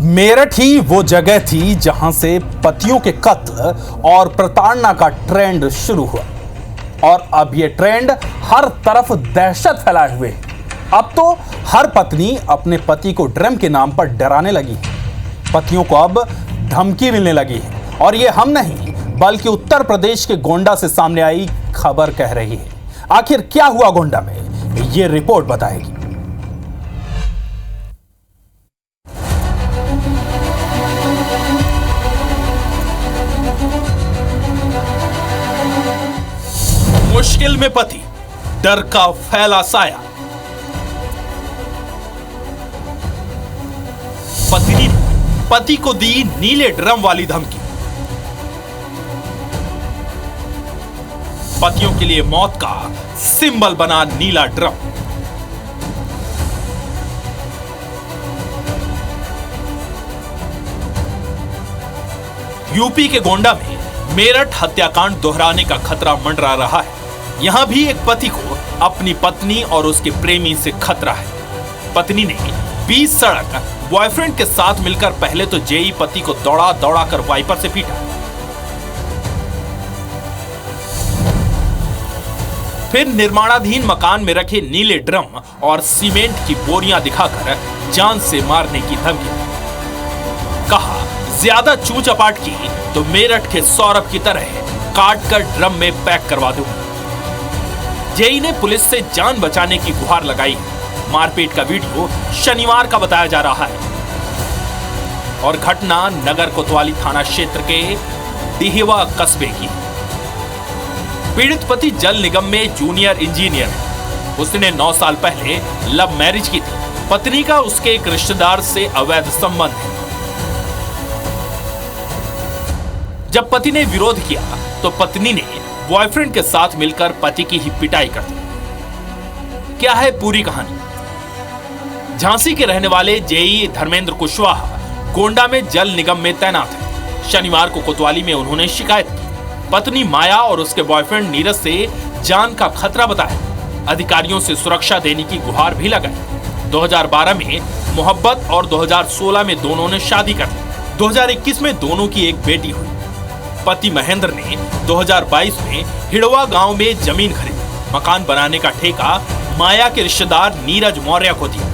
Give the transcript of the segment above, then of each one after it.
मेरठ ही वो जगह थी जहां से पतियों के कत्ल और प्रताड़ना का ट्रेंड शुरू हुआ और अब ये ट्रेंड हर तरफ दहशत फैलाए हुए। अब तो हर पत्नी अपने पति को ड्रम के नाम पर डराने लगी है। पतियों को अब धमकी मिलने लगी है और ये हम नहीं बल्कि उत्तर प्रदेश के गोंडा से सामने आई खबर कह रही है। आखिर क्या हुआ गोंडा में, ये रिपोर्ट बताएगी। मुश्किल में पति, डर का फैला साया। पत्नी ने पति को दी नीले ड्रम वाली धमकी। पतियों के लिए मौत का सिंबल बना नीला ड्रम। यूपी के गोंडा में मेरठ हत्याकांड दोहराने का खतरा मंडरा रहा है। यहां भी एक पति को अपनी पत्नी और उसके प्रेमी से खतरा है। पत्नी ने बीच सड़क बॉयफ्रेंड के साथ मिलकर पहले तो जेई पति को दौड़ा दौड़ा कर वाइपर से पीटा, फिर निर्माणाधीन मकान में रखे नीले ड्रम और सीमेंट की बोरियां दिखाकर जान से मारने की धमकी। कहा ज्यादा चू चपाट की तो मेरठ के सौरभ की तरह काट कर ड्रम में पैक करवा दूंगा। जेई ने पुलिस से जान बचाने की गुहार लगाई। मारपीट का वीडियो शनिवार का बताया जा रहा है और घटना नगर कोतवाली थाना क्षेत्र के डिहवा कस्बे की। पीड़ित पति जल निगम में जूनियर इंजीनियर है। उसने 9 साल पहले लव मैरिज की थी। पत्नी का उसके एक रिश्तेदार से अवैध संबंध है। जब पति ने विरोध किया तो पत्नी ने बॉयफ्रेंड के साथ मिलकर पति की ही पिटाई कर दी। क्या है पूरी कहानी? झांसी के रहने वाले जेई धर्मेंद्र कुशवाहा गोंडा में जल निगम में तैनात है। शनिवार को कोतवाली में उन्होंने शिकायत की। पत्नी माया और उसके बॉयफ्रेंड नीरज से जान का खतरा बताया। अधिकारियों से सुरक्षा देने की गुहार भी लगाई। 2012 में मोहब्बत और 2016 में दोनों ने शादी कर ली। 2021 में दोनों की एक बेटी हुई। पति महेंद्र ने 2022 में हिड़वा गांव में जमीन खरीदी। मकान बनाने का ठेका माया के रिश्तेदार नीरज मौर्य को दिया।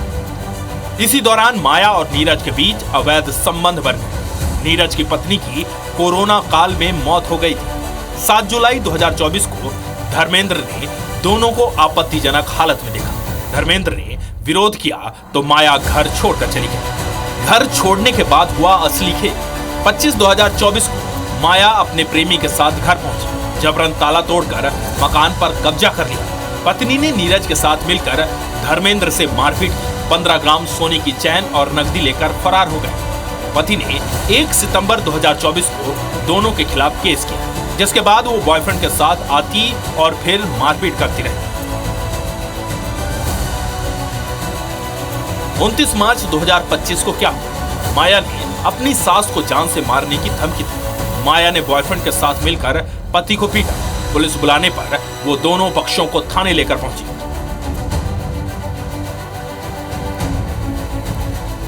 इसी दौरान माया और नीरज के बीच अवैध संबंध बन गए। नीरज की पत्नी की कोरोना काल में मौत हो गई थी। 7 जुलाई 2024 को धर्मेंद्र ने दोनों को आपत्तिजनक हालत में देखा। धर्मेंद्र ने विरोध किया तो माया घर छोड़कर चली गई। घर छोड़ने के बाद हुआ असली खेल। 25/2024 को माया अपने प्रेमी के साथ घर पहुंची। जबरन ताला तोड़कर मकान पर कब्जा कर लिया। पत्नी ने नीरज के साथ मिलकर धर्मेंद्र से मारपीट की। 15 ग्राम सोने की चैन और नकदी लेकर फरार हो गए। पति ने 1 सितंबर 2024 को दोनों के खिलाफ केस किया, जिसके बाद वो बॉयफ्रेंड के साथ आती और फिर मारपीट करती रही। 29 मार्च 2025 को क्या हुआ? माया ने अपनी सास को जान से मारने की धमकी दी। माया ने बॉयफ्रेंड के साथ मिलकर पति को पीटा। पुलिस बुलाने पर वो दोनों पक्षों को थाने लेकर पहुंची।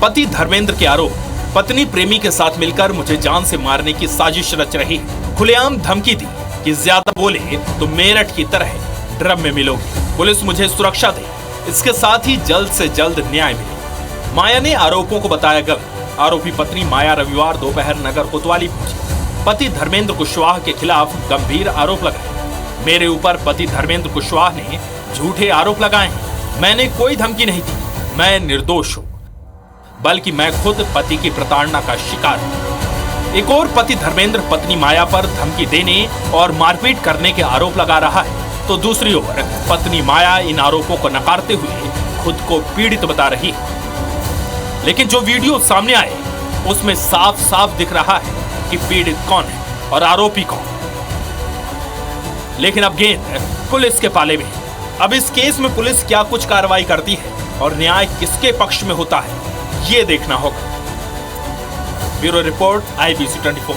पति धर्मेंद्र के आरोप, पत्नी प्रेमी के साथ मिलकर मुझे जान से मारने की साजिश रच रही। खुलेआम धमकी दी कि ज्यादा बोले तो मेरठ की तरह ड्रम में मिलोगे। पुलिस मुझे सुरक्षा दे, इसके साथ ही जल्द से जल्द न्याय मिले। माया ने आरोपों को बताया गलत। आरोपी पत्नी माया रविवार दोपहर नगर कोतवाली पहुंची। पति धर्मेंद्र कुशवाहा के खिलाफ गंभीर आरोप लगाए। मेरे ऊपर पति धर्मेंद्र कुशवाहा ने झूठे आरोप लगाए हैं। मैंने कोई धमकी नहीं दी। मैं निर्दोष हूं, बल्कि मैं खुद पति की प्रताड़ना का शिकार हूं। एक और पति धर्मेंद्र पत्नी माया पर धमकी देने और मारपीट करने के आरोप लगा रहा है, तो दूसरी ओर पत्नी माया इन आरोपों को नकारते हुए खुद को पीड़ित बता रही है। लेकिन जो वीडियो सामने आए उसमें साफ साफ दिख रहा है कि पीड़ित कौन है और आरोपी कौन। लेकिन अब गेंद पुलिस के पाले में है। अब इस केस में पुलिस क्या कुछ कार्रवाई करती है और न्याय किसके पक्ष में होता है, ये देखना होगा। Bureau report, IBC 24।